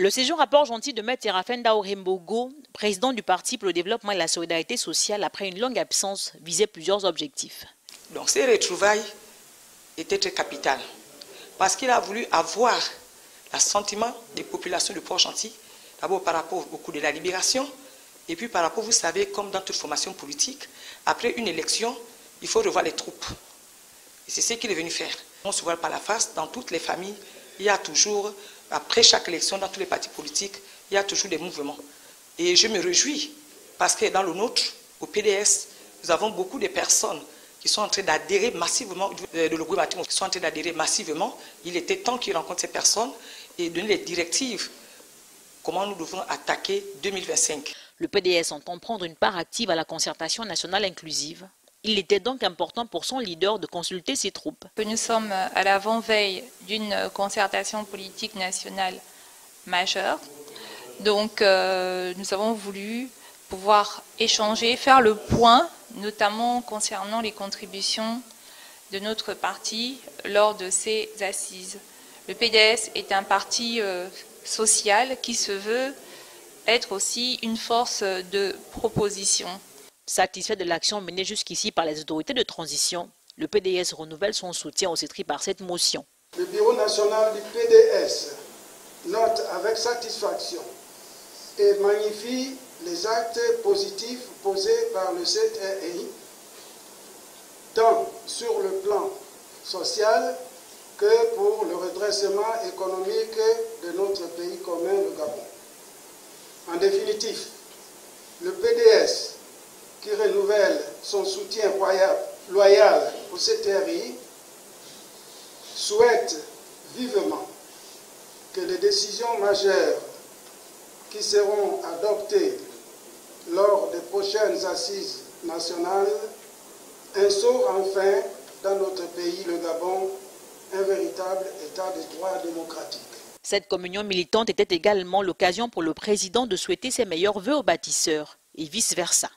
Le séjour à Port-Gentil de Maître Séraphin Daorembogo, président du Parti pour le développement et la solidarité sociale, après une longue absence, visait plusieurs objectifs. Donc ces retrouvailles étaient très capitales parce qu'il a voulu avoir l'assentiment des populations de Port-Gentil, d'abord par rapport au coup de la libération, et puis par rapport, vous savez, comme dans toute formation politique, après une élection, il faut revoir les troupes. Et c'est ce qu'il est venu faire. On se voit par la face, dans toutes les familles, il y a toujours, après chaque élection, dans tous les partis politiques, il y a toujours des mouvements. Et je me réjouis, parce que dans le nôtre, au PDS, nous avons beaucoup de personnes qui sont en train d'adhérer massivement, de l'Ougoué Matimo, qui sont en train d'adhérer massivement. Il était temps qu'ils rencontrent ces personnes et donner les directives, comment nous devons attaquer 2025. Le PDS entend prendre une part active à la concertation nationale inclusive. Il était donc important pour son leader de consulter ses troupes. Nous sommes à l'avant-veille d'une concertation politique nationale majeure. Donc nous avons voulu pouvoir échanger, faire le point, notamment concernant les contributions de notre parti lors de ces assises. Le PDS est un parti social qui se veut être aussi une force de proposition. Satisfait de l'action menée jusqu'ici par les autorités de transition, le PDS renouvelle son soutien au CETRI par cette motion. Le bureau national du PDS note avec satisfaction et magnifie les actes positifs posés par le CETRI, tant sur le plan social que pour le redressement économique de notre pays commun, le Gabon. En définitive, le PDS, qui renouvelle son soutien loyal au CETRI, souhaite vivement que les décisions majeures qui seront adoptées lors des prochaines assises nationales instaurent enfin dans notre pays, le Gabon, un véritable état de droit démocratique. Cette communion militante était également l'occasion pour le président de souhaiter ses meilleurs vœux aux bâtisseurs et vice-versa.